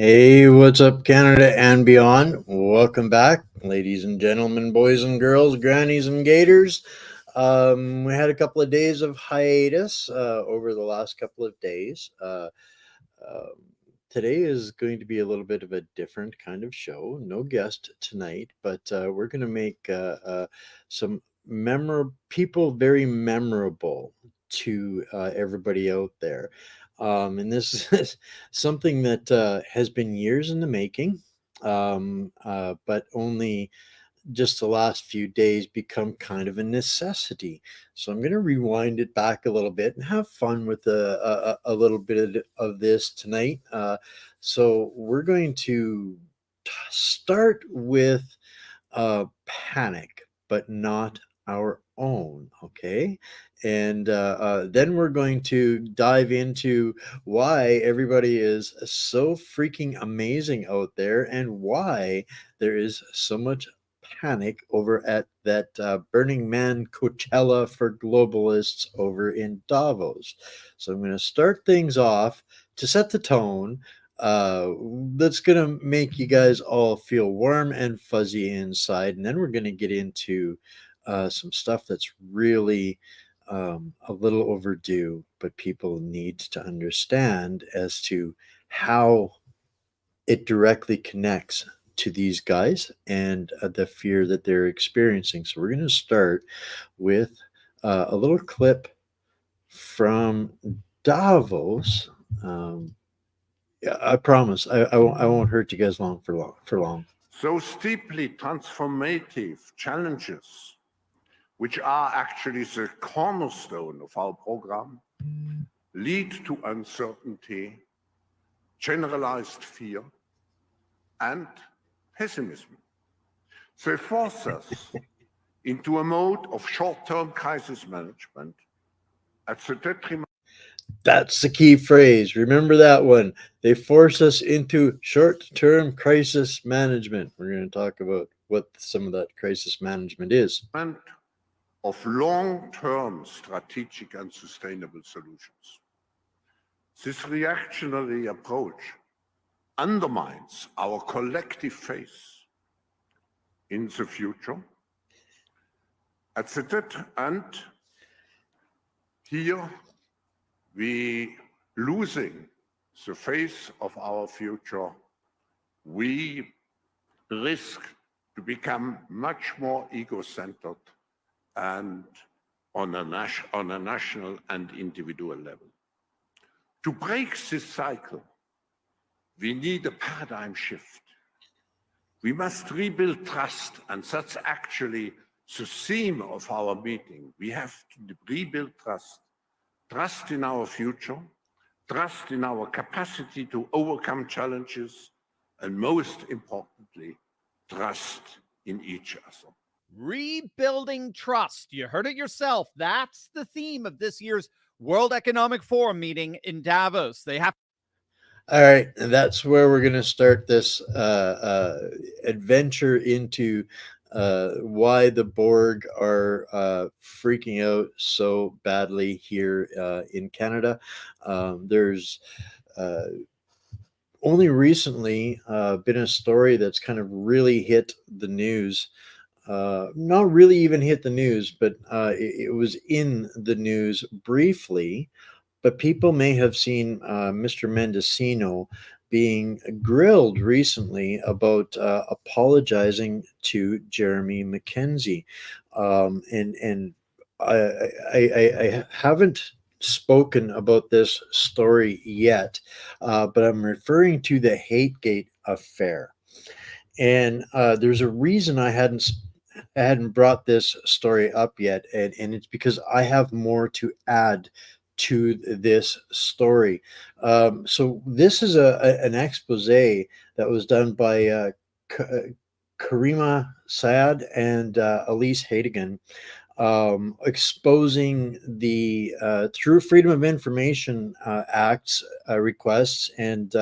Hey, what's up, Canada and beyond? Welcome back, ladies and gentlemen, boys and girls, grannies and gators. We had a couple of days of hiatus over the last couple of days. Um, Today is going to be a little bit of a different kind of show. No guest tonight, but we're going to make some people very memorable to everybody out there. And this is something that has been years in the making, but only just the last few days become kind of a necessity. So I'm going to rewind it back a little bit and have fun with a little bit of this tonight. So we're going to start with panic, but not our own. Okay. And then we're going to dive into why everybody is so freaking amazing out there and why there is so much panic over at that Burning Man Coachella for globalists over in Davos. So I'm going to start things off to set the tone uh that's gonna make you guys all feel warm and fuzzy inside, and then we're gonna get into some stuff that's really a little overdue, but people need to understand as to how it directly connects to these guys and the fear that they're experiencing. So we're going to start with a little clip from Davos. Yeah, I promise. I won't hurt you guys long. Those deeply transformative challenges, which are actually the cornerstone of our program, lead to uncertainty, generalized fear, and pessimism. They force us into a mode of short-term crisis management at the detriment. That's the key phrase. Remember that one. They force us into short-term crisis management. We're going to talk about what some of that crisis management is. Of long-term strategic and sustainable solutions. This reactionary approach undermines our collective faith in the future. And here we losing the faith of our future, we risk to become much more ego-centered and on a national and individual level. To break this cycle, we need a paradigm shift. We must rebuild trust, and that's actually the theme of our meeting. We have to rebuild trust. Trust in our future, trust in our capacity to overcome challenges, and most importantly, trust in each other. Rebuilding trust. You heard it yourself. That's the theme of this year's World Economic Forum meeting in Davos. They have. All right, and that's where we're going to start this adventure into why the Borg are freaking out so badly here in Canada. There's only recently been a story that's kind of really hit the news. Not really even hit the news, but it was in the news briefly. But people may have seen Mr. Mendocino being grilled recently about apologizing to Jeremy Mackenzie, and I haven't spoken about this story yet, but I'm referring to the HateGate affair, and there's a reason I hadn't brought this story up yet, and it's because I have more to add to this story. So this is an expose that was done by Karima Syed and Elise Hadegan, exposing the through Freedom of Information Act's requests and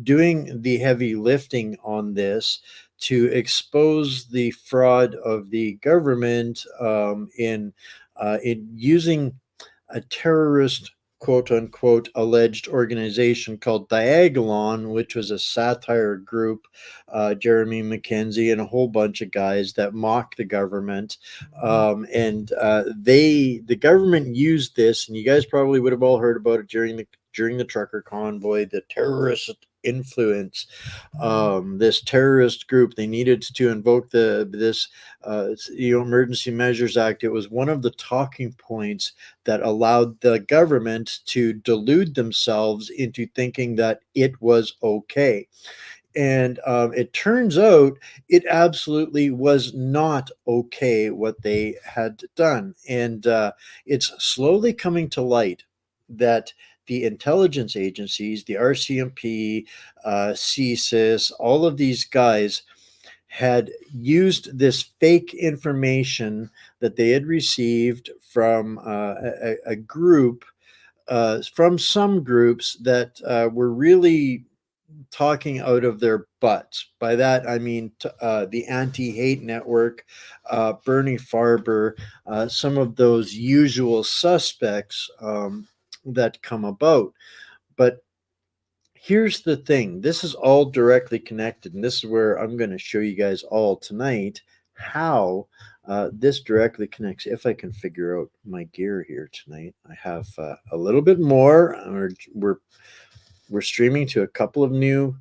doing the heavy lifting on this to expose the fraud of the government in using a terrorist quote unquote alleged organization called Diagolon, which was a satire group, Jeremy McKenzie and a whole bunch of guys that mock the government. The government used this, and you guys probably would have all heard about it during the trucker convoy, the terrorist influence. This terrorist group, they needed to invoke this Emergency Measures Act. It was one of the talking points that allowed the government to delude themselves into thinking that it was okay. And it turns out it absolutely was not okay what they had done. And it's slowly coming to light that the intelligence agencies, the RCMP, CSIS, all of these guys had used this fake information that they had received from a group, from some groups that were really talking out of their butts. By that, I mean the Anti-Hate Network, Bernie Farber, some of those usual suspects that come about. But here's the thing. This is all directly connected, and this is where I'm going to show you guys all tonight how this directly connects. If I can figure out my gear here tonight, I have a little bit more. We're streaming to a couple of new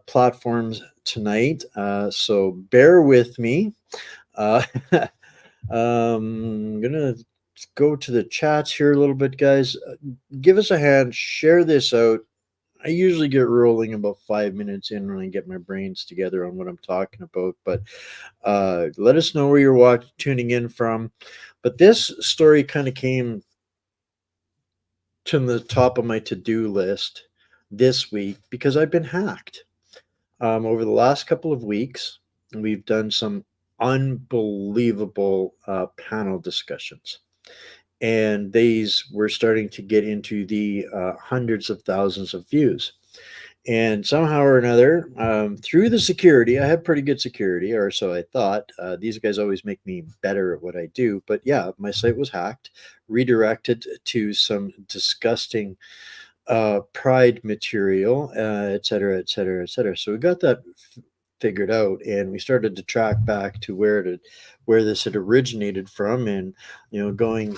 platforms tonight, so bear with me. I'm gonna go to the chats here a little bit, guys. Give us a hand, share this out. I usually get rolling about 5 minutes in when I get my brains together on what I'm talking about, but let us know where you're tuning in from. But this story kind of came to the top of my to-do list this week because I've been hacked. Over the last couple of weeks, we've done some unbelievable panel discussions. And these were starting to get into the hundreds of thousands of views. And somehow or another, through the security, I have pretty good security, or so I thought. These guys always make me better at what I do. But yeah, my site was hacked, redirected to some disgusting pride material, et cetera, et cetera, et cetera. So we got that figured out, and we started to track back to where this had originated from, and going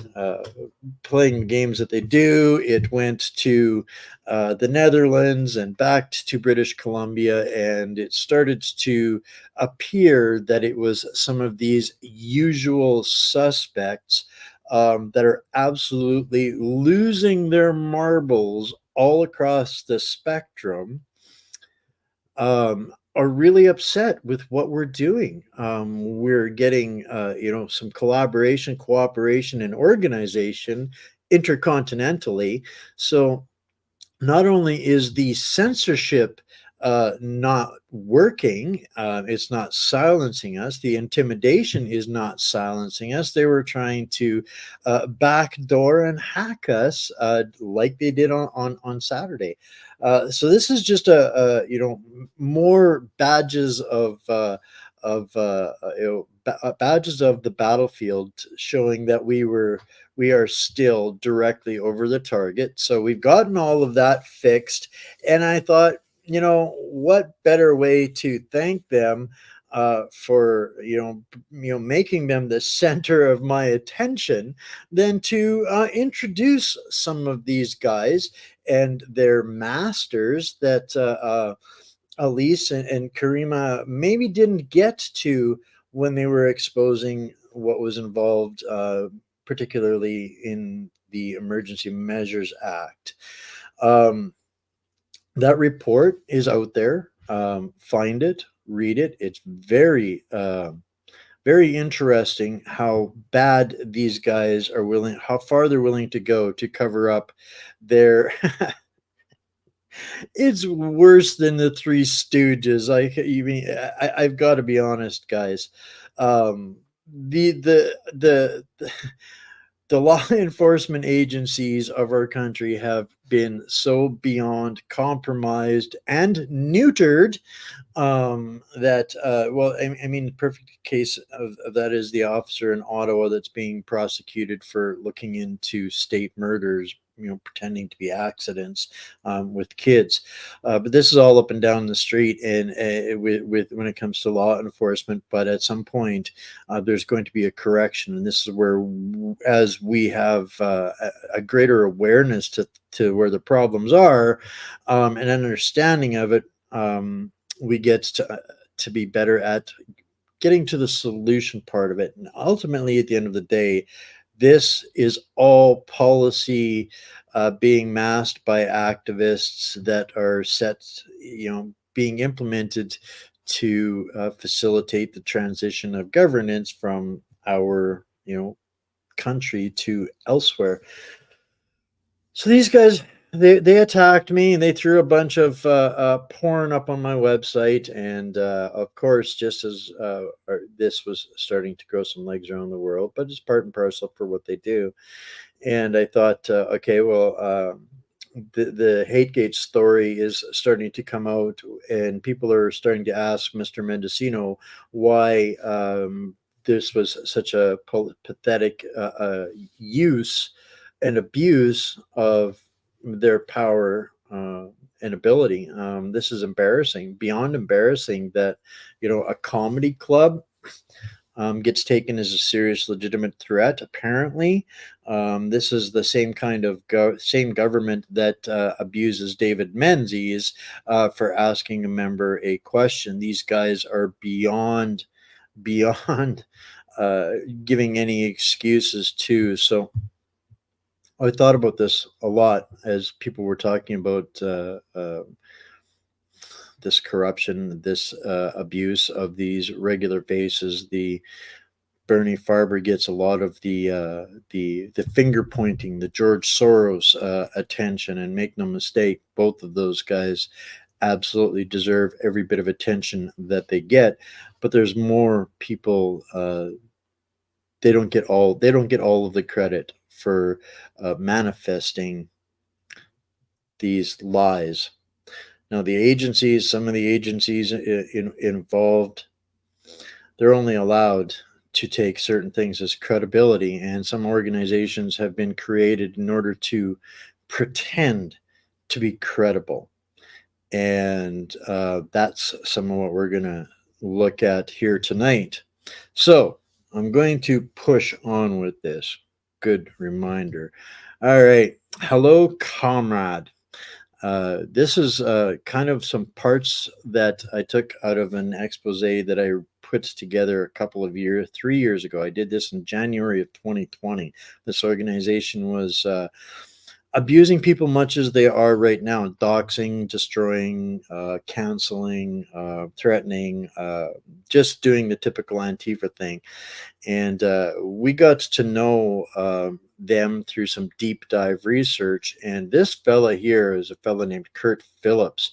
playing the games that they do. It went to the Netherlands and back to British Columbia, and it started to appear that it was some of these usual suspects that are absolutely losing their marbles all across the spectrum, are really upset with what we're doing. We're getting, some collaboration, cooperation, and organization intercontinentally. So not only is the censorship not working, it's not silencing us. The intimidation is not silencing us. They were trying to backdoor and hack us like they did on Saturday. So this is just more badges of badges of the battlefield, showing that we are still directly over the target. So we've gotten all of that fixed, and I thought, what better way to thank them for making them the center of my attention than to introduce some of these guys and their masters that Elise and Karima maybe didn't get to when they were exposing what was involved, particularly in the Emergency Measures Act. That report is out there. Find it, read it. It's very, very interesting how bad these guys are willing, how far they're willing to go to cover up their. It's worse than the Three Stooges. I've got to be honest, guys. The law enforcement agencies of our country have been so beyond compromised and neutered that the perfect case of that is the officer in Ottawa that's being prosecuted for looking into state murders pretending to be accidents with kids. But this is all up and down the street, and with when it comes to law enforcement. But at some point, there's going to be a correction, and this is where, as we have a greater awareness to where the problems are, and an understanding of it, we get to be better at getting to the solution part of it. And ultimately, at the end of the day, this is all policy being masked by activists that are set, being implemented to facilitate the transition of governance from our, country to elsewhere. So these guys, they attacked me, and they threw a bunch of porn up on my website, and of course, just as this was starting to grow some legs around the world, but it's part and parcel for what they do. And I thought, okay, well, the HateGate story is starting to come out, and people are starting to ask Mr. Mendocino why this was such a pathetic use and abuse of their power and ability. This is embarrassing, beyond embarrassing, that a comedy club gets taken as a serious, legitimate threat. Apparently, this is the same kind of same government that abuses David Menzies for asking a member a question. These guys are beyond giving any excuses too. So I thought about this a lot as people were talking about this corruption, this abuse of these regular faces. The Bernie Farber gets a lot of the finger pointing, the George Soros attention, and make no mistake, both of those guys absolutely deserve every bit of attention that they get. But there's more people. They don't get all of the credit for manifesting these lies. Now, some of the agencies involved, they're only allowed to take certain things as credibility, and some organizations have been created in order to pretend to be credible. And that's some of what we're going to look at here tonight. So I'm going to push on with this. Good reminder. All right. Hello, comrade. This is kind of some parts that I took out of an expose that I put together 3 years ago. I did this in January of 2020. This organization was abusing people much as they are right now, doxing, destroying, canceling, threatening, just doing the typical Antifa thing. And we got to know them through some deep dive research. And this fella here is a fella named Kurt Phillips.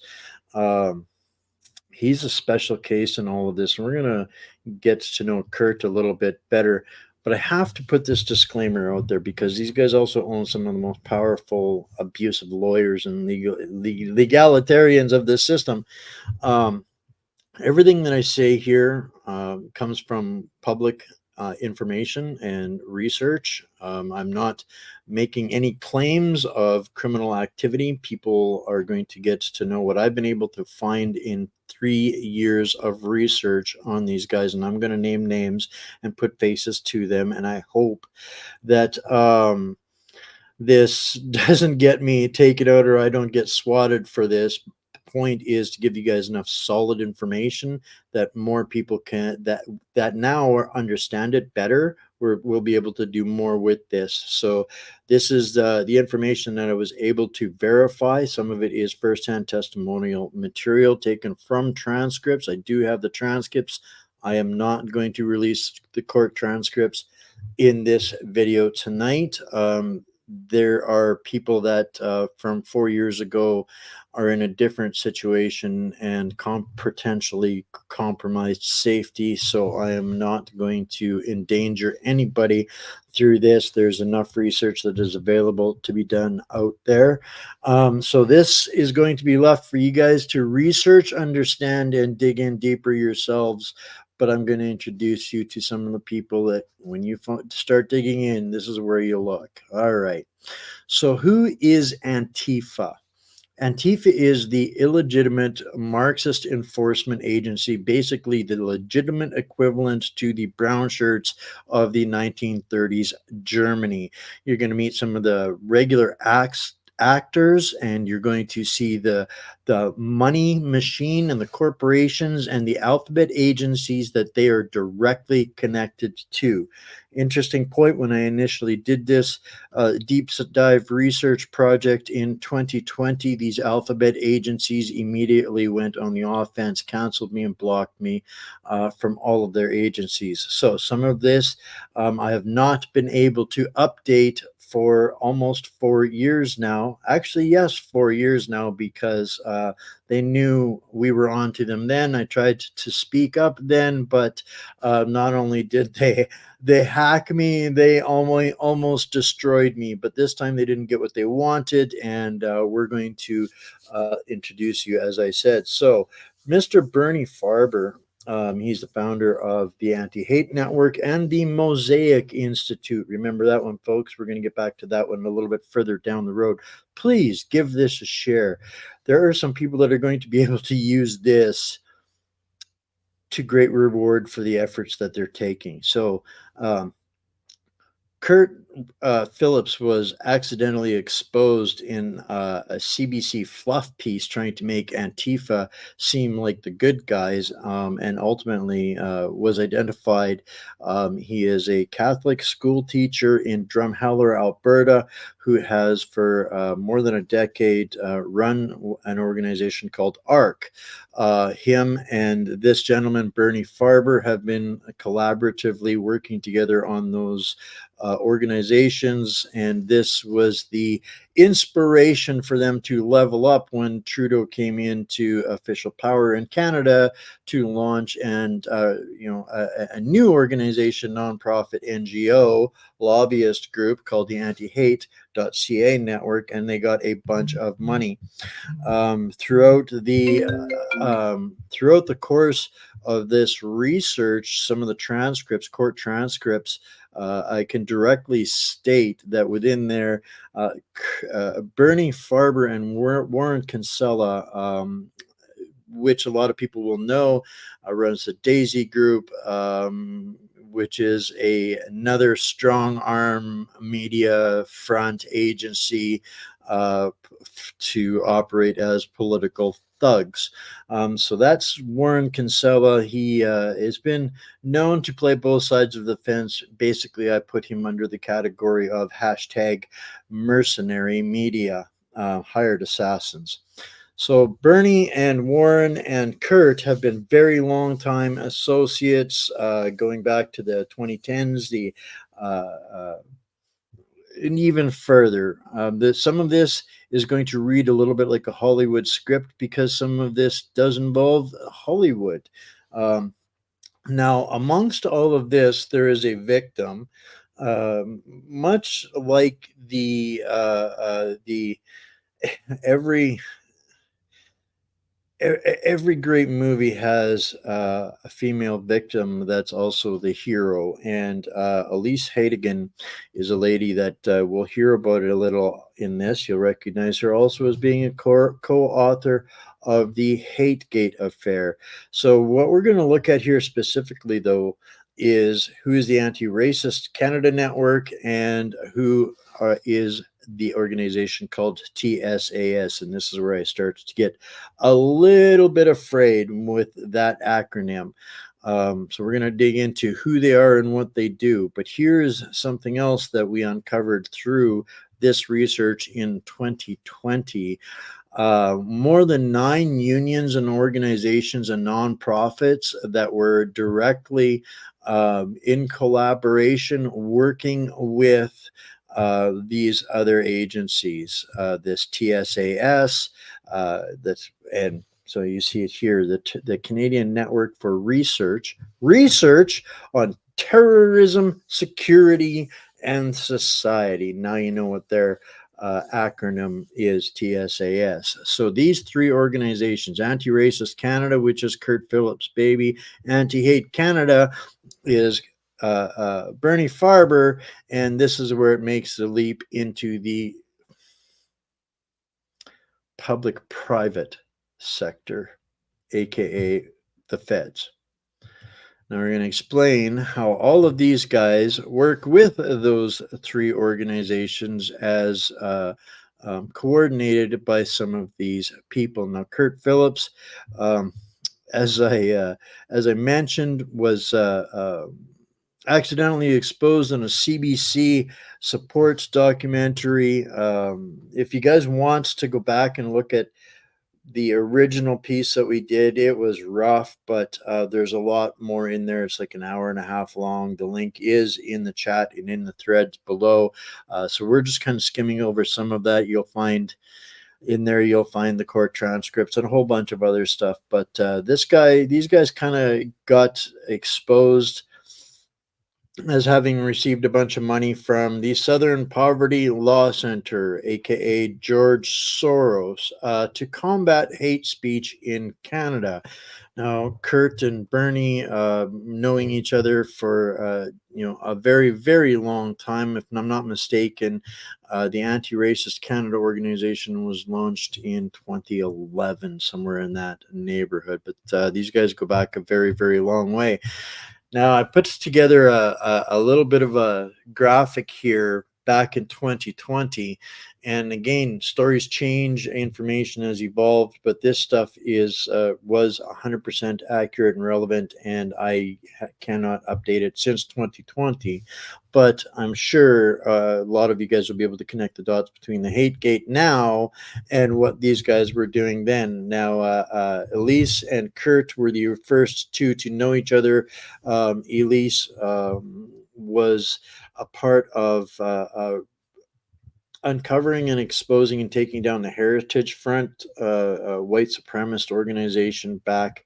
He's a special case in all of this. And we're going to get to know Kurt a little bit better. But I have to put this disclaimer out there because these guys also own some of the most powerful, abusive lawyers and legalitarians of this system. Everything that I say here comes from public information and research. I'm not making any claims of criminal activity. People are going to get to know what I've been able to find in 3 years of research on these guys, and I'm going to name names and put faces to them, and I hope that this doesn't get me taken out, or I don't get swatted for this. Point is to give you guys enough solid information that more people can that now understand it better. We'll be able to do more with this. So this is the information that I was able to verify. Some of it is firsthand testimonial material taken from transcripts. I do have the transcripts. I am not going to release the court transcripts in this video tonight. There are people that from 4 years ago are in a different situation and potentially compromised safety. So I am not going to endanger anybody through this. There's enough research that is available to be done out there. So this is going to be left for you guys to research, understand, and dig in deeper yourselves. but I'm going to introduce you to some of the people that when you start digging in, this is where you look. All right. So who is Antifa? Antifa is the illegitimate Marxist enforcement agency, basically the legitimate equivalent to the brown shirts of the 1930s Germany. You're going to meet some of the regular actors, and you're going to see the money machine and the corporations and the alphabet agencies that they are directly connected to. Interesting point, when I initially did this deep dive research project in 2020, these alphabet agencies immediately went on the offense, canceled me and blocked me from all of their agencies. So some of this I have not been able to update for almost 4 years now. Actually, yes, 4 years now, because they knew we were on to them then. I tried to speak up then, but not only did they hack me, they almost destroyed me, but this time they didn't get what they wanted, and we're going to introduce you, as I said. So Mr. Bernie Farber, he's the founder of the Anti-Hate Network and the Mosaic Institute. Remember that one, folks. We're going to get back to that one a little bit further down the road. Please give this a share. There are some people that are going to be able to use this to great reward for the efforts that they're taking. So Kurt Phillips was accidentally exposed in a CBC fluff piece trying to make Antifa seem like the good guys, and ultimately was identified. He is a Catholic school teacher in Drumheller, Alberta, who has for more than a decade run an organization called ARC. Him and this gentleman, Bernie Farber, have been collaboratively working together on those organizations, and this was the inspiration for them to level up when Trudeau came into official power in Canada to launch a new organization, nonprofit NGO lobbyist group called the Anti-Hate.ca network, and they got a bunch of money. Throughout the course of this research, some of the transcripts, court transcripts, I can directly state that within there, Bernie Farber and Warren Kinsella, which a lot of people will know, runs the Daisy Group, which is another strong arm media front agency to operate as political thugs. So that's Warren Kinsella. He has been known to play both sides of the fence. Basically, I put him under the category of hashtag mercenary media, hired assassins. So Bernie and Warren and Kurt have been very long time associates, going back to the 2010s, and even further. Some of this is going to read a little bit like a Hollywood script, because some of this does involve Hollywood. Now, amongst all of this, there is a victim, much like the every great movie has a female victim that's also the hero, and Elise Hadegan is a lady that we'll hear about it a little in this. You'll recognize her also as being a co-author of the HateGate affair. So what we're going to look at here specifically, though, is who is the Anti-Racist Canada Network and who is the organization called TSAS. And this is where I started to get a little bit afraid with that acronym. So we're going to dig into who they are and what they do. But here's something else that we uncovered through this research in 2020. More than 9 unions and organizations and nonprofits that were directly in collaboration working with these other agencies, this TSAS, and so you see it here, the Canadian Network for Research on Terrorism, Security, and Society. Now you know what they're acronym is TSAS. So these three organizations, Anti-Racist Canada, which is Kurt Phillips' baby, Anti-Hate Canada is Bernie Farber, and this is where it makes the leap into the public-private sector, aka the feds. Now we're going to explain how all of these guys work with those three organizations as coordinated by some of these people. Now, Kurt Phillips, as I mentioned, was accidentally exposed in a CBC supports documentary. If you guys want to go back and look at the original piece that we did, it was rough, but there's a lot more in there. It's like an hour and a half long. The link is in the chat and in the threads below. So we're just kind of skimming over some of that. You'll find in there, you'll find the court transcripts and a whole bunch of other stuff. But these guys kind of got exposed as having received a bunch of money from the Southern Poverty Law Center, aka George Soros, to combat hate speech in Canada. Now, Kurt and Bernie, knowing each other for a very, very long time, if I'm not mistaken, the Anti-Racist Canada organization was launched in 2011, somewhere in that neighborhood. But these guys go back a very, very long way. Now, I put together a little bit of a graphic here back in 2020. And again, stories change, information has evolved, but this stuff was 100% accurate and relevant, and I cannot update it since 2020. But I'm sure a lot of you guys will be able to connect the dots between the HateGate now and what these guys were doing then. Now, Elise and Kurt were the first two to know each other. Elise was a part of uncovering and exposing and taking down the Heritage Front, a white supremacist organization back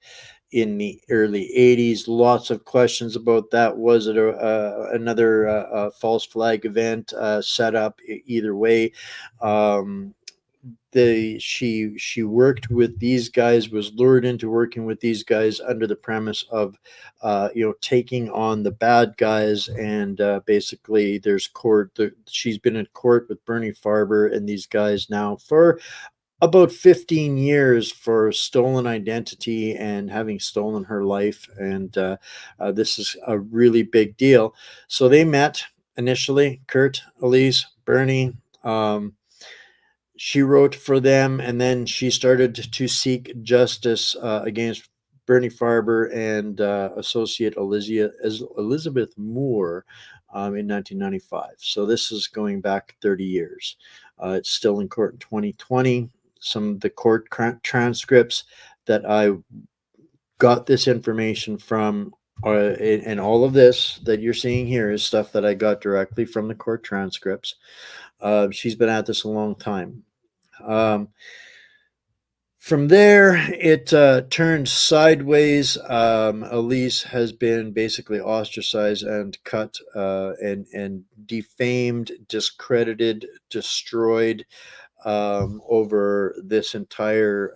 in the early 80s. Lots of questions about that. Was it another false flag event set up? Either way, she worked with these guys, was lured into working with these guys under the premise of taking on the bad guys, and basically there's court. She's been in court with Bernie Farber and these guys now for about 15 years for stolen identity and having stolen her life, and this is a really big deal. So they met initially, Kurt, Elise, Bernie. She wrote for them, and then she started to seek justice against Bernie Farber and associate Elizabeth Moore in 1995. So this is going back 30 years. It's still in court in 2020. Some of the court transcripts that I got this information from, and all of this that you're seeing here is stuff that I got directly from the court transcripts. She's been at this a long time. From there, it turned sideways. Elise has been basically ostracized and cut and defamed, discredited, destroyed over this entire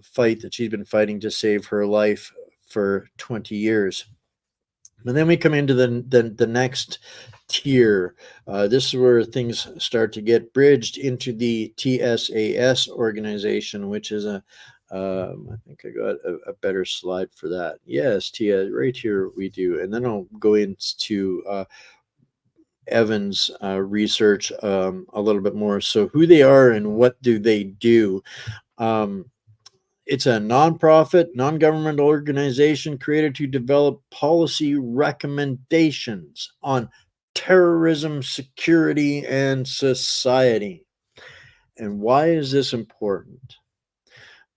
fight that she's been fighting to save her life for 20 years. And then we come into the next tier. This is where things start to get bridged into the TSAS organization, which is I think I got a better slide for that. Yes, right here we do. And then I'll go into Evan's research a little bit more. So who they are and what do they do. It's a nonprofit, non-governmental organization created to develop policy recommendations on terrorism, security, and society. And why is this important?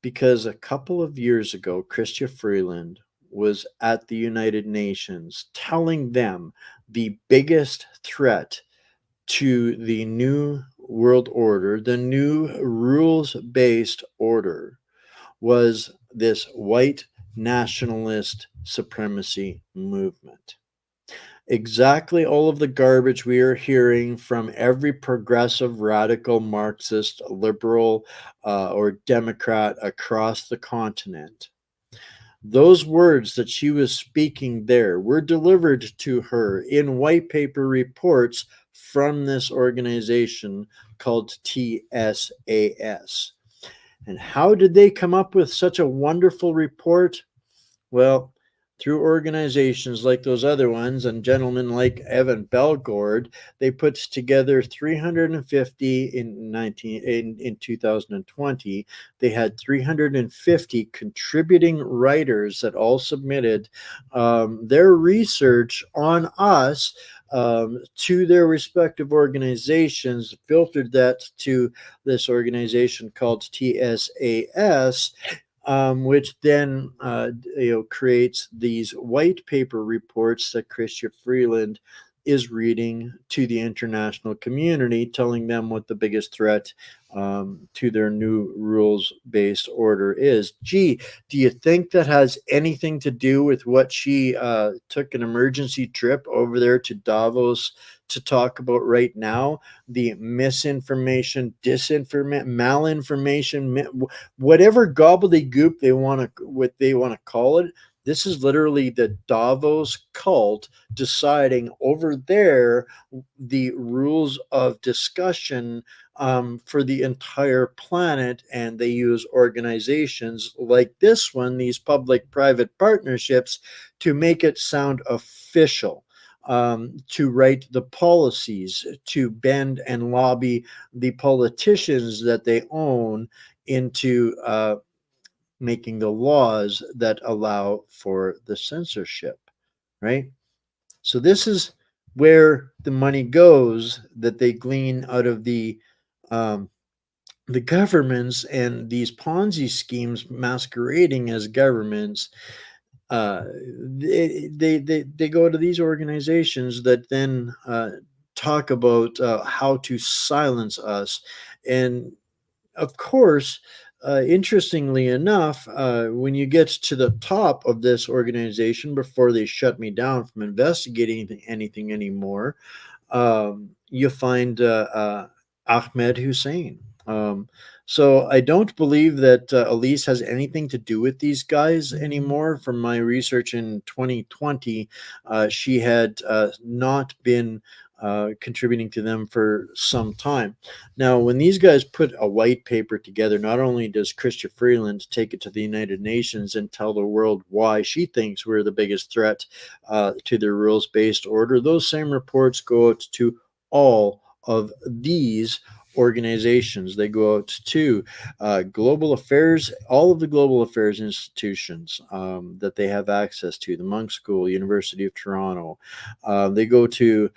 Because a couple of years ago, Chrystia Freeland was at the United Nations telling them the biggest threat to the new world order, the new rules-based order, was this white nationalist supremacy movement. Exactly all of the garbage we are hearing from every progressive, radical, Marxist, liberal, or Democrat across the continent. Those words that she was speaking there were delivered to her in white paper reports from this organization called TSAS. And how did they come up with such a wonderful report? Well, through organizations like those other ones and gentlemen like Evan Belgord, they put together 350 in 2020. They had 350 contributing writers that all submitted their research on us to their respective organizations, filtered that to this organization called TSAS, which then creates these white paper reports that Chrystia Freeland is reading to the international community, telling them what the biggest threat to their new rules-based order is. Gee, do you think that has anything to do with what she took an emergency trip over there to Davos to talk about right now? The misinformation, disinformation, malinformation, whatever gobbledygook what they want to call it. This is literally the Davos cult deciding over there the rules of discussion for the entire planet, and they use organizations like this one, these public-private partnerships, to make it sound official. To write the policies, to bend and lobby the politicians that they own into making the laws that allow for the censorship, right? So this is where the money goes that they glean out of um, the governments and these Ponzi schemes masquerading as governments. Uh, they go to these organizations that then talk about how to silence us. And of course, interestingly enough, when you get to the top of this organization before they shut me down from investigating anything anymore, you find Ahmed Hussein. So I don't believe that Elise has anything to do with these guys anymore. From my research in 2020, she had not been contributing to them for some time. Now, when these guys put a white paper together, not only does Chrystia Freeland take it to the United Nations and tell the world why she thinks we're the biggest threat to their rules-based order, those same reports go out to all of these organizations. They go out to global affairs, all of the global affairs institutions that they have access to, the Monk School, University of Toronto. They go to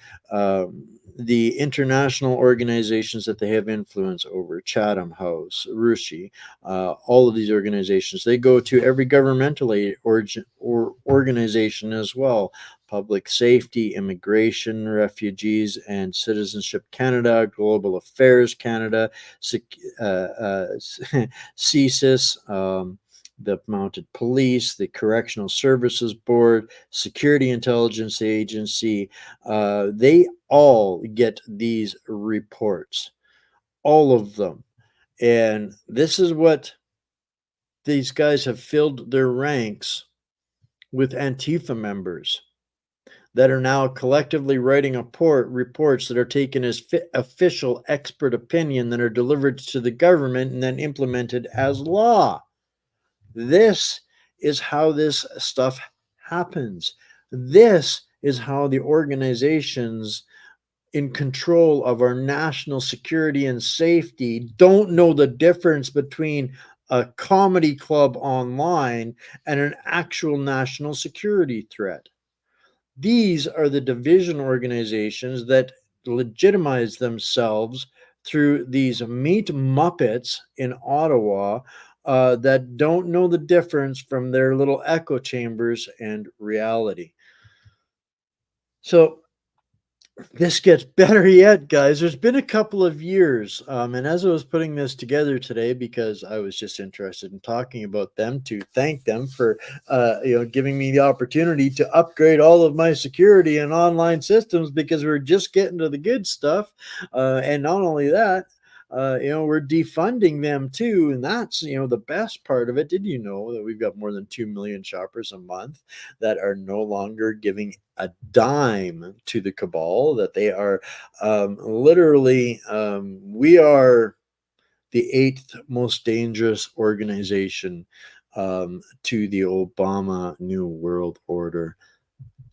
the international organizations that they have influence over, Chatham House, Rushi, all of these organizations. They go to every governmental aid or organization as well. Public Safety, Immigration, Refugees and Citizenship Canada, Global Affairs Canada, CSIS, the Mounted Police, the Correctional Services Board, Security Intelligence Agency. They all get these reports, all of them. And this is what these guys have filled their ranks with Antifa members that are now collectively writing reports that are taken as official expert opinion that are delivered to the government and then implemented as law. This is how this stuff happens. This is how the organizations in control of our national security and safety don't know the difference between a comedy club online and an actual national security threat. These are the division organizations that legitimize themselves through these meat muppets in Ottawa that don't know the difference from their little echo chambers and reality. So this gets better yet, guys. There's been a couple of years, and as I was putting this together today, because I was just interested in talking about them, to thank them for giving me the opportunity to upgrade all of my security and online systems, because we're just getting to the good stuff, and not only that. We're defunding them too, and that's the best part of it. Did you know that we've got more than 2 million shoppers a month that are no longer giving a dime to the cabal? That they are literally, we are the eighth most dangerous organization to the Obama New World Order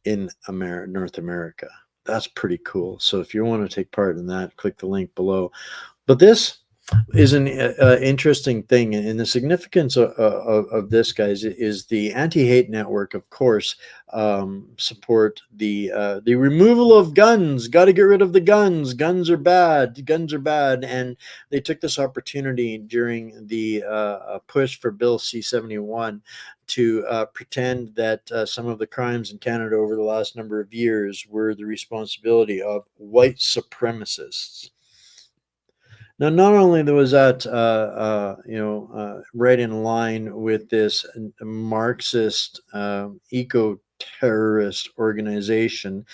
in North America. That's pretty cool. So if you want to take part in that, click the link below. But this is an interesting thing, and the significance of this, guys, is the anti-hate network, of course, support the removal of guns. Got to get rid of the guns. Guns are bad. Guns are bad. And they took this opportunity during the push for Bill C-71 to pretend that some of the crimes in Canada over the last number of years were the responsibility of white supremacists. Now, not only was that, right in line with this Marxist eco-terrorist organization,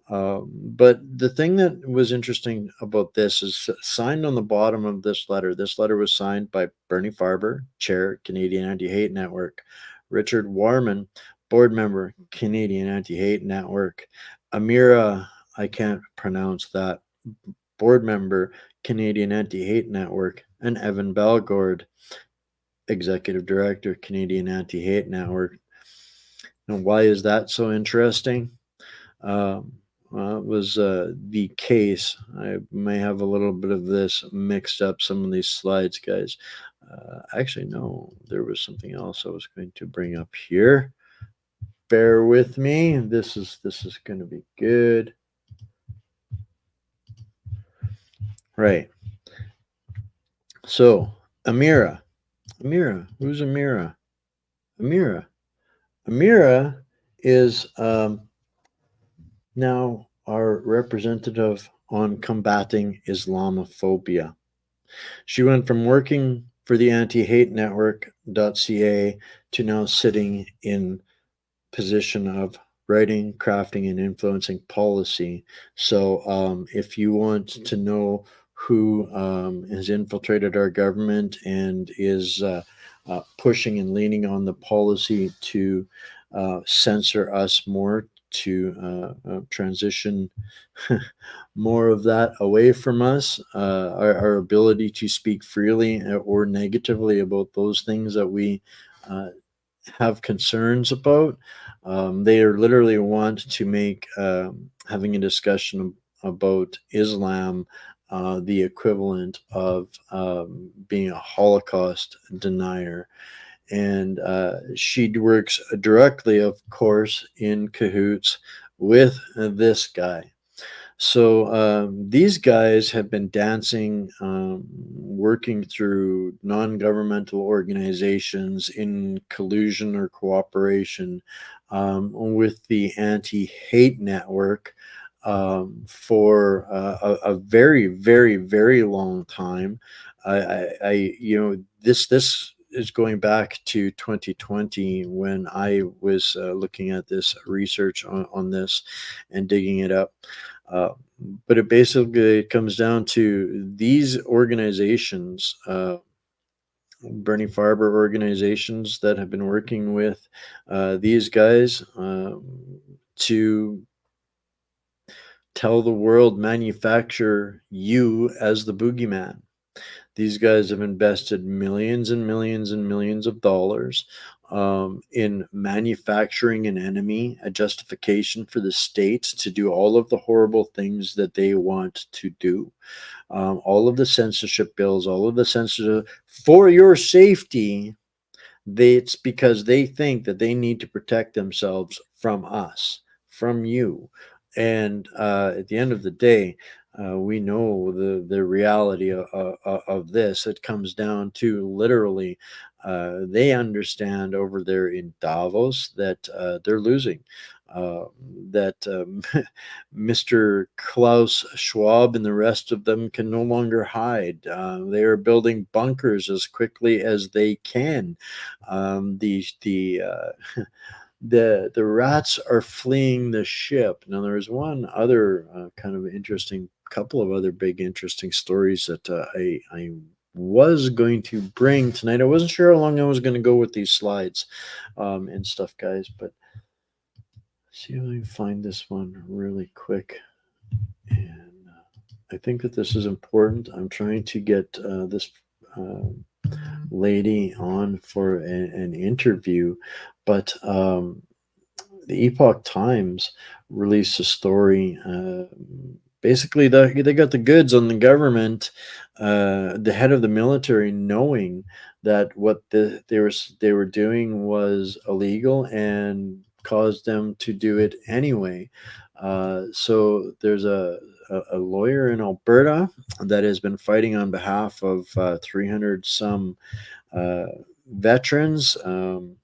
but the thing that was interesting about this is signed on the bottom of this letter. This letter was signed by Bernie Farber, Chair, Canadian Anti-Hate Network; Richard Warman, Board Member, Canadian Anti-Hate Network; Amira, I can't pronounce that, Board Member, Canadian Anti-Hate Network; and Evan Belgord, Executive Director, Canadian Anti-Hate Network. And why is that so interesting? It was the case. I may have a little bit of this mixed up, some of these slides, guys. Actually, no, there was something else I was going to bring up here. Bear with me. This is going to be good. Right. So, Amira. Who's Amira? Amira is now our representative on combating Islamophobia. She went from working for the anti-hate network.ca to now sitting in position of writing, crafting, and influencing policy. So if you want to know who has infiltrated our government and is pushing and leaning on the policy to censor us more, to transition more of that away from us, our ability to speak freely or negatively about those things that we have concerns about. They are literally want to make having a discussion about Islam the equivalent of being a Holocaust denier. And she works directly, of course, in cahoots with this guy. So these guys have been dancing, working through non-governmental organizations in collusion or cooperation with the anti-hate network for a very, very, very long time. This is going back to 2020 when I was looking at this research on this and digging it up. But it basically comes down to these organizations, Bernie Farber organizations, that have been working with these guys to tell the world, manufacture you as the boogeyman. These guys have invested millions and millions and millions of dollars in manufacturing an enemy, a justification for the state to do all of the horrible things that they want to do. All of the censorship bills, all of the censorship for your safety. It's because they think that they need to protect themselves from us, from you. And at the end of the day, we know the reality of this. It comes down to literally, they understand over there in Davos that they're losing. that Mr. Klaus Schwab and the rest of them can no longer hide. They are building bunkers as quickly as they can. The rats are fleeing the ship. Now, there's one other kind of interesting, couple of other big interesting stories that I was going to bring tonight. I wasn't sure how long I was going to go with these slides and stuff, guys, but see if I can find this one really quick. And I think that this is important. I'm trying to get this lady on for an interview, but the Epoch Times released a story. Basically, they got the goods on the government, the head of the military, knowing that what they were doing was illegal and caused them to do it anyway. So there's a lawyer in Alberta that has been fighting on behalf of 300 some veterans, and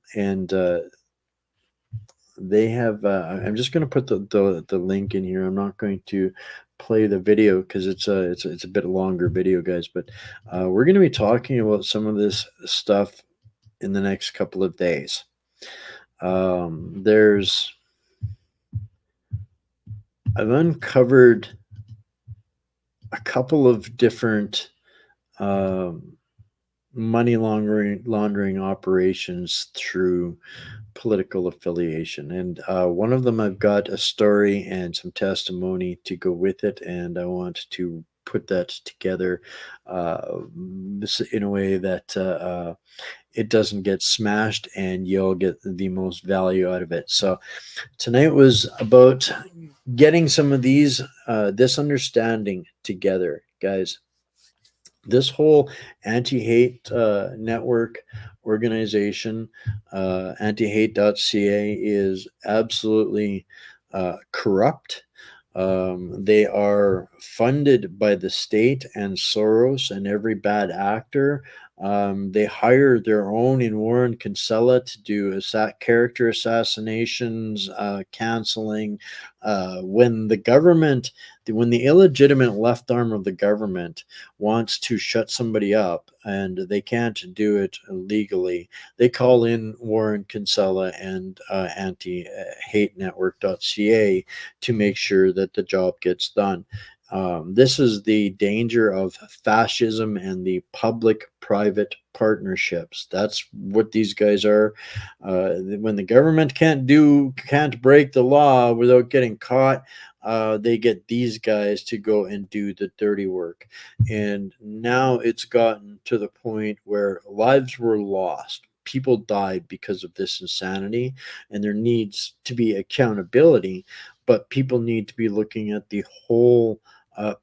they have. I'm just going to put the link in here. I'm not going to play the video because it's a bit longer video, guys. But we're going to be talking about some of this stuff in the next couple of days. I've uncovered a couple of different money laundering operations through political affiliation, and one of them I've got a story and some testimony to go with it, and I want to put that together in a way that it doesn't get smashed and you'll get the most value out of it. So tonight was about getting some of these this understanding together, guys. This whole anti-hate network organization, antihate.ca, is absolutely corrupt. They are funded by the state and Soros and every bad actor. They hire their own in Warren Kinsella to do character assassinations, canceling. When the illegitimate left arm of the government wants to shut somebody up and they can't do it legally, they call in Warren Kinsella and anti-hate-network.ca to make sure that the job gets done. This is the danger of fascism and the public-private partnerships. That's what these guys are. When the government can't break the law without getting caught, they get these guys to go and do the dirty work. And now it's gotten to the point where lives were lost. People died because of this insanity, and there needs to be accountability, but people need to be looking at the whole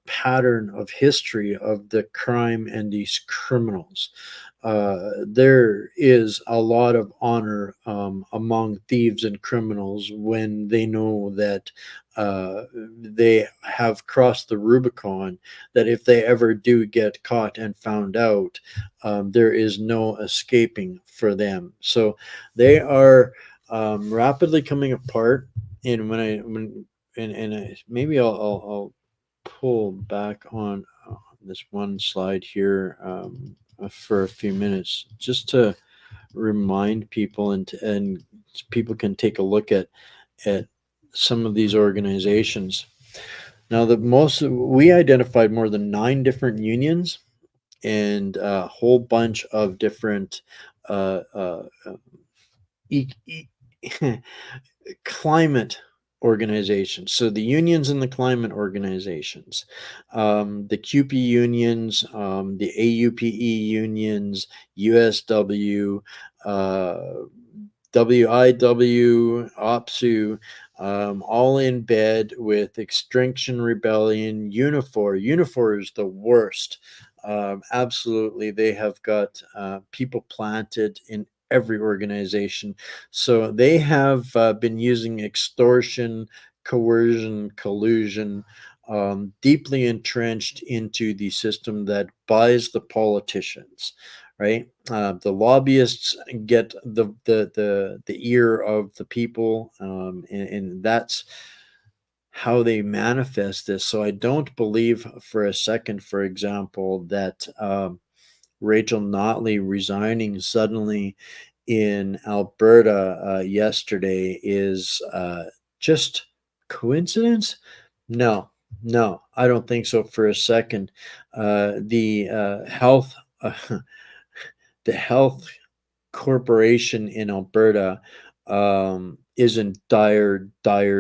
pattern of history of the crime and these criminals. There is a lot of honor among thieves and criminals when they know that they have crossed the Rubicon, that if they ever do get caught and found out, there is no escaping for them. So they are rapidly coming apart. And maybe I'll pull back on this one slide here for a few minutes, just to remind people, and people can take a look at some of these organizations. Now, we identified more than 9 different unions and a whole bunch of different climate organizations. So the unions and the climate organizations, the QP unions, the AUPE unions, USW, WIW, OPSU, all in bed with Extinction Rebellion, Unifor. Unifor is the worst. Absolutely. They have got people planted in every organization. So they have been using extortion, coercion, collusion, deeply entrenched into the system that buys the politicians, right? The lobbyists get the ear of the people, and that's how they manifest this. So I don't believe for a second, for example, that Rachel Notley resigning suddenly in Alberta yesterday is just coincidence. No, no, I don't think so for a second. The health, the health corporation in Alberta is in dire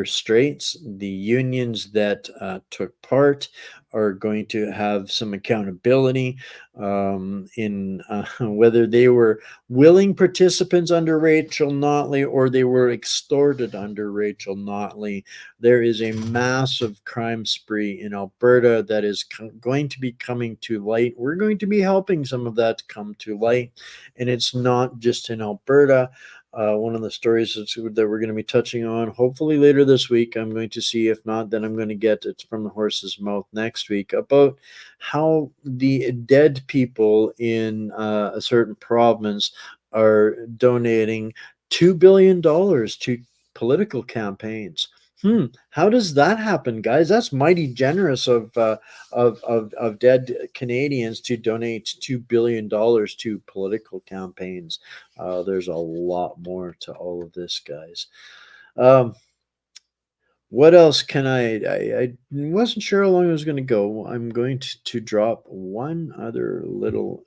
straits. The unions that took part are going to have some accountability in whether they were willing participants under Rachel Notley or they were extorted under Rachel Notley. There is a massive crime spree in Alberta that is going to be coming to light. We're going to be helping some of that come to light, and it's not just in Alberta. One of the stories that we're going to be touching on, hopefully later this week, I'm going to see. If not, then I'm going to get it from the horse's mouth next week about how the dead people in a certain province are donating $2 billion to political campaigns. How does that happen, guys? That's mighty generous of dead Canadians to donate $2 billion to political campaigns. There's a lot more to all of this, guys. What else can I wasn't sure how long I was going to go. I'm going to drop one other little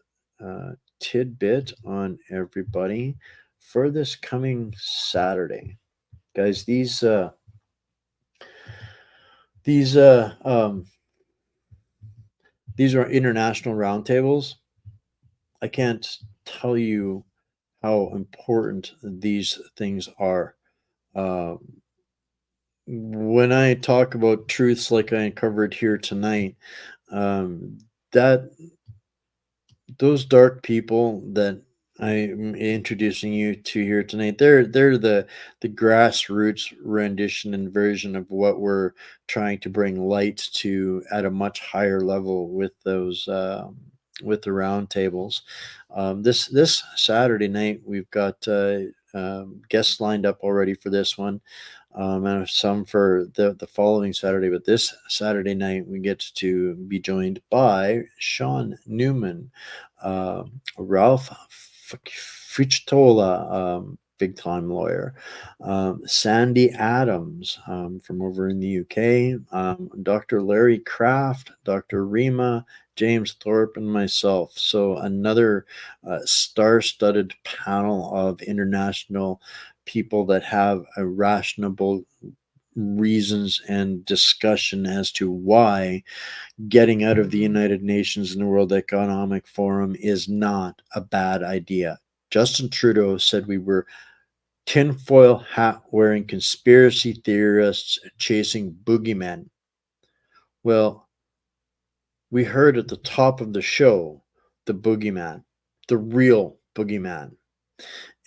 tidbit on everybody for this coming Saturday. Guys, these are international roundtables. I can't tell you how important these things are. When I talk about truths like I uncovered here tonight, that those dark people that I'm introducing you to here tonight, they're the grassroots rendition and version of what we're trying to bring light to at a much higher level with those with the roundtables. This Saturday night, we've got guests lined up already for this one. And some for the following Saturday, but this Saturday night we get to be joined by Sean Newman, Ralph Fichtola, big time lawyer, Sandy Adams from over in the UK, Dr. Larry Kraft, Dr. Rima, James Thorpe, and myself. So another star-studded panel of international people that have a rational reasons and discussion as to why getting out of the United Nations and the World Economic Forum is not a bad idea. Justin Trudeau said we were tinfoil hat wearing conspiracy theorists chasing boogeymen. Well, we heard at the top of the show the boogeyman, the real boogeyman.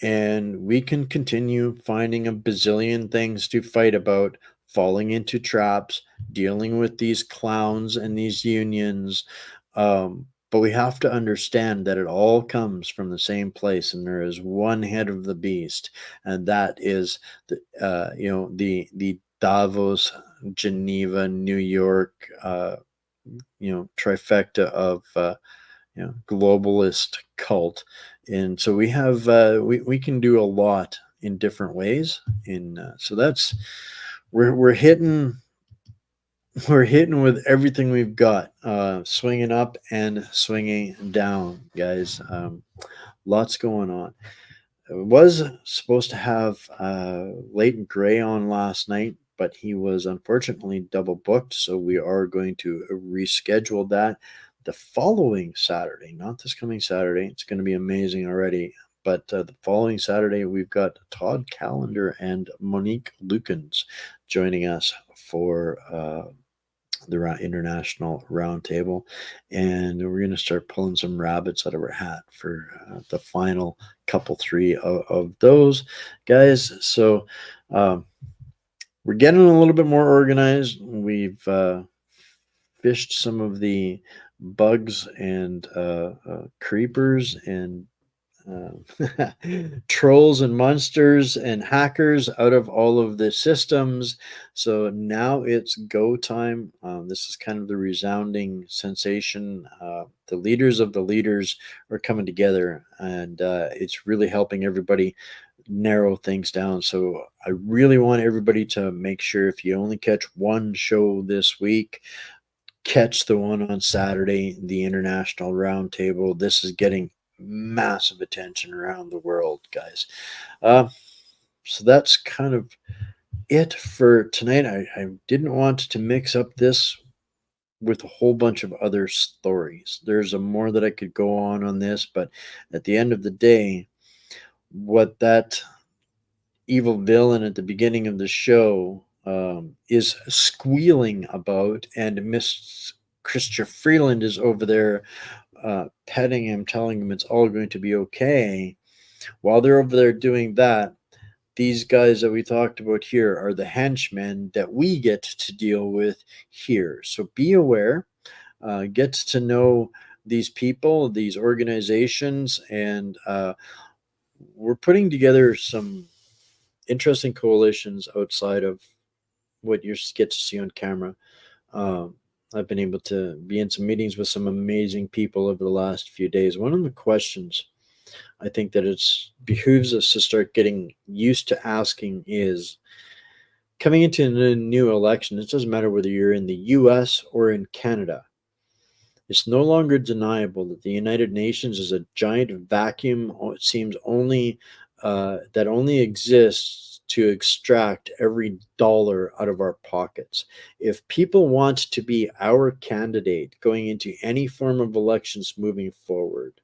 And we can continue finding a bazillion things to fight about, falling into traps, dealing with these clowns and these unions. But we have to understand that it all comes from the same place, and there is one head of the beast, and that is the Davos, Geneva, New York, trifecta of globalist cult. And so we have we can do a lot in different ways, and so that's we're hitting with everything we've got, swinging up and swinging down, guys. Lots going on. I was supposed to have Leighton Gray on last night, but he was unfortunately double booked, so we are going to reschedule that the following Saturday, not this coming Saturday. It's going to be amazing already. But the following Saturday, we've got Todd Callender and Monique Lukens joining us for the International Roundtable. And we're going to start pulling some rabbits out of our hat for the final couple three of those guys. So we're getting a little bit more organized. We've fished some of the bugs and creepers and trolls and monsters and hackers out of all of the systems. So now it's go time. This is kind of the resounding sensation. The leaders of the leaders are coming together, and it's really helping everybody narrow things down. So I really want everybody to make sure, if you only catch one show this week, catch the one on Saturday, the International Roundtable. This is getting massive attention around the world, guys. Uh, so that's kind of it for tonight. I didn't want to mix up this with a whole bunch of other stories. There's a more that I could go on this, but at the end of the day, what that evil villain at the beginning of the show is squealing about, and Miss Christian Freeland is over there petting him, telling him it's all going to be okay. While they're over there doing that, these guys that we talked about here are the henchmen that we get to deal with here. So be aware, get to know these people, these organizations, and we're putting together some interesting coalitions outside of what you get to see on camera. Um, I've been able to be in some meetings with some amazing people over the last few days. One of the questions I think that it's behooves us to start getting used to asking is, coming into a new election, it doesn't matter whether you're in the US or in Canada, it's no longer deniable that the United Nations is a giant vacuum. It seems only that only exists to extract every dollar out of our pockets. If people want to be our candidate going into any form of elections moving forward,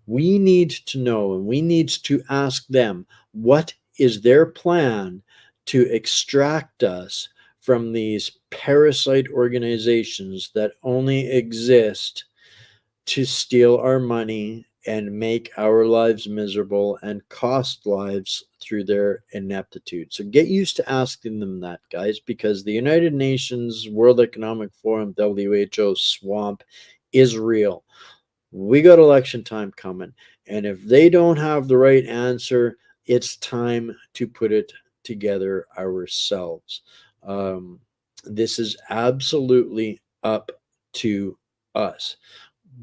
we need to know, and we need to ask them, what is their plan to extract us from these parasite organizations that only exist to steal our money and make our lives miserable and cost lives through their ineptitude. So get used to asking them that, guys, because the United Nations, World Economic Forum, WHO swamp is real. We got election time coming, and if they don't have the right answer, it's time to put it together ourselves. This is absolutely up to us.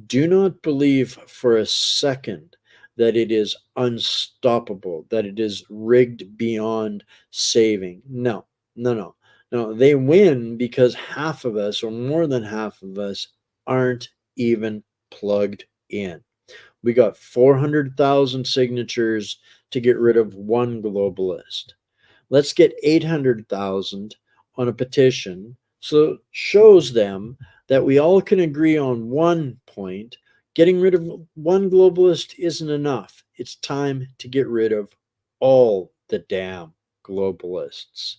Do not believe for a second that it is unstoppable, that it is rigged beyond saving. No, no, no, no. They win because half of us, or more than half of us, aren't even plugged in. We got 400,000 signatures to get rid of one globalist. Let's get 800,000 on a petition so it shows them that we all can agree on one point. Getting rid of one globalist isn't enough. It's time to get rid of all the damn globalists.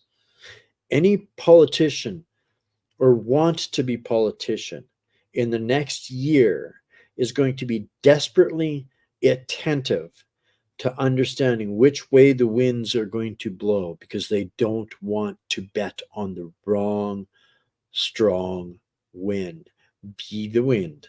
Any politician or want to be politician in the next year is going to be desperately attentive to understanding which way the winds are going to blow, because they don't want to bet on the wrong strong wind. Be the wind.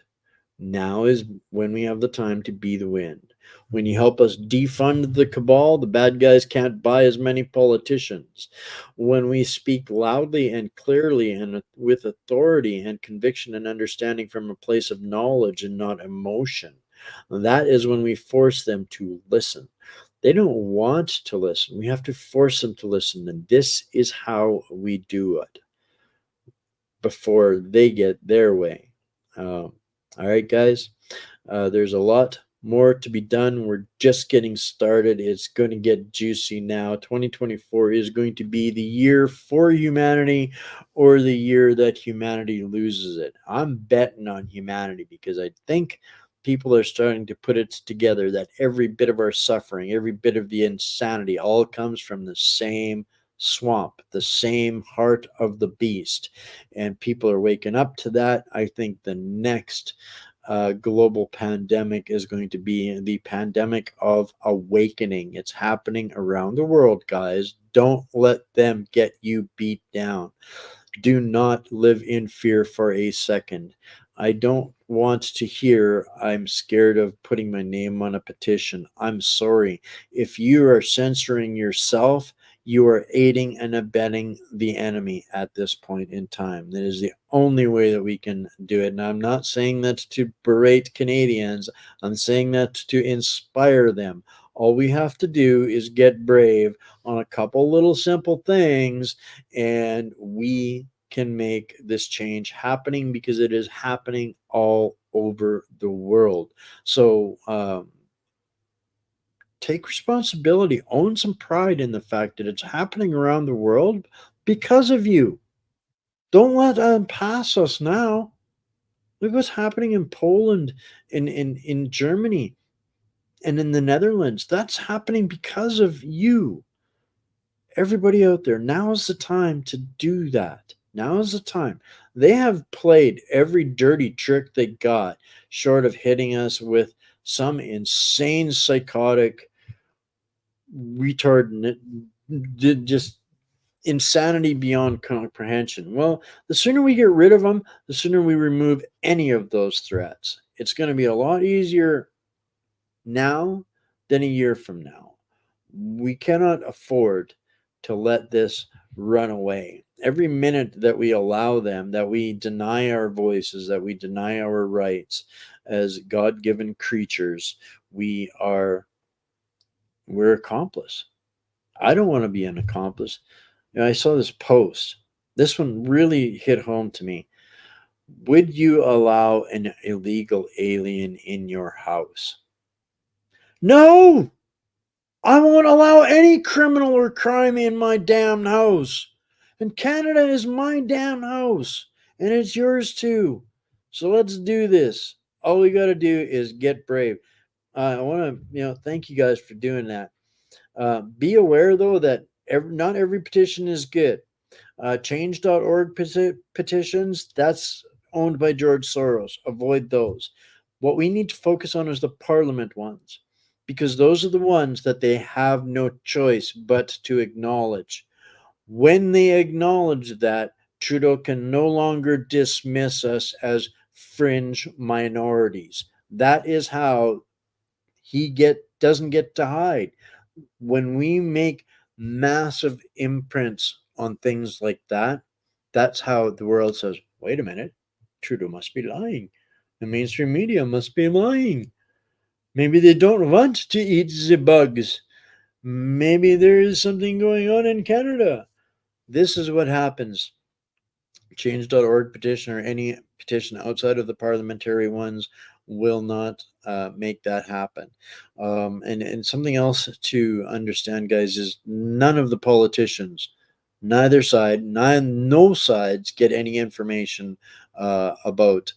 Now is when we have the time to be the wind. When you help us defund the cabal, the bad guys can't buy as many politicians. When we speak loudly and clearly and with authority and conviction and understanding from a place of knowledge and not emotion, that is when we force them to listen. They don't want to listen. We have to force them to listen. And this is how we do it before they get their way. All right, guys. There's a lot more to be done. We're just getting started. It's going to get juicy now. 2024 is going to be the year for humanity, or the year that humanity loses it. I'm betting on humanity, because I think people are starting to put it together that every bit of our suffering, every bit of the insanity, all comes from the same swamp, the same heart of the beast. And people are waking up to that. I think the next global pandemic is going to be the pandemic of awakening. It's happening around the world, guys. Don't let them get you beat down. Do not live in fear for a second. I don't want to hear I'm scared of putting my name on a petition. I'm sorry. If you are censoring yourself, you are aiding and abetting the enemy at this point in time. That is the only way that we can do it. And I'm not saying that to berate Canadians, I'm saying that to inspire them. All we have to do is get brave on a couple little simple things, and we can make this change happening, because it is happening all over the world. So take responsibility, own some pride in the fact that it's happening around the world because of you. Don't let them pass us now. Look what's happening in Poland, in Germany, and in the Netherlands. That's happening because of you. Everybody out there, now is the time to do that. Now is the time. They have played every dirty trick they got, short of hitting us with some insane, psychotic, retard, just insanity beyond comprehension. Well, the sooner we get rid of them, the sooner we remove any of those threats. It's going to be a lot easier now than a year from now. We cannot afford to let this run away. Every minute that we allow them, that we deny our voices, that we deny our rights as God-given creatures, we're accomplice. I don't want to be an accomplice. I saw this post. This one really hit home to me. Would you allow an illegal alien in your house? No! I won't allow any criminal or crime in my damn house. And Canada is my damn house. And it's yours too. So let's do this. All we got to do is get brave. I want to, thank you guys for doing that. Be aware, though, that not every petition is good. Change.org petitions, that's owned by George Soros. Avoid those. What we need to focus on is the parliament ones, because those are the ones that they have no choice but to acknowledge. When they acknowledge that, Trudeau can no longer dismiss us as fringe minorities. That is how he doesn't get to hide. When we make massive imprints on things like that, that's how the world says, wait a minute, Trudeau must be lying. The mainstream media must be lying. Maybe they don't want to eat the bugs. Maybe there is something going on in Canada. This is what happens. Change.org petition, or any petition outside of the parliamentary ones, will not make that happen. And something else to understand, guys, is none of the politicians, neither side, no sides, get any information about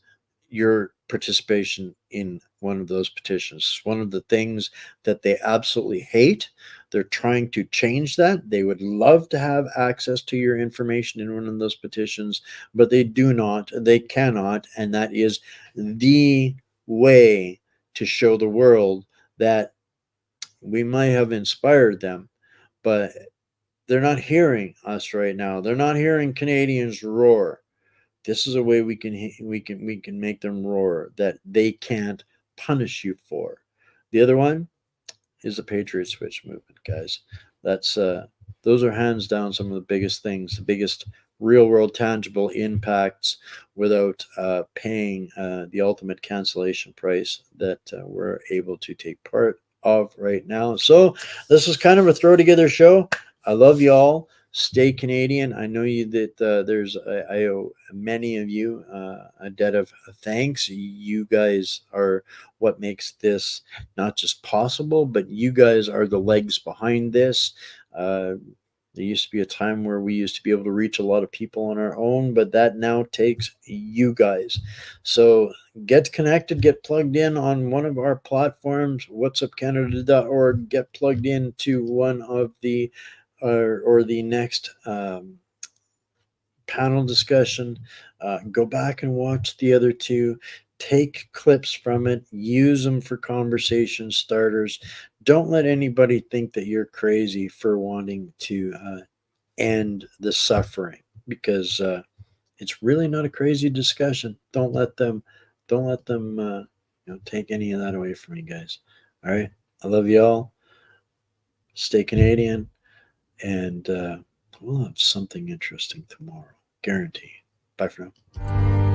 your participation in one of those petitions. One of the things that they absolutely hate. They're trying to change that. They would love to have access to your information in one of those petitions, but they do not, they cannot, and that is the way to show the world that we might have inspired them, but they're not hearing us right now. They're not hearing Canadians roar. This is a way we can make them roar that they can't punish you for. The other one is the Patriot Switch movement, guys. That's those are hands down some of the biggest things, the biggest real world tangible impacts without paying the ultimate cancellation price that we're able to take part of right now. So this is kind of a throw together show. I love y'all. Stay Canadian. I know you that I owe many of you a debt of thanks. You guys are what makes this not just possible, but you guys are the legs behind this. There used to be a time where we used to be able to reach a lot of people on our own, but that now takes you guys. So get connected, get plugged in on one of our platforms, whatsupcanada.org, get plugged into one of the or the next panel discussion. Go back and watch the other two. Take clips from it, use them for conversation starters. Don't let anybody think that you're crazy for wanting to end the suffering, because It's really not a crazy discussion. Don't let them take any of that away from you guys. All right. I love you all. Stay Canadian, and we'll have something interesting tomorrow. Guarantee. Bye for now.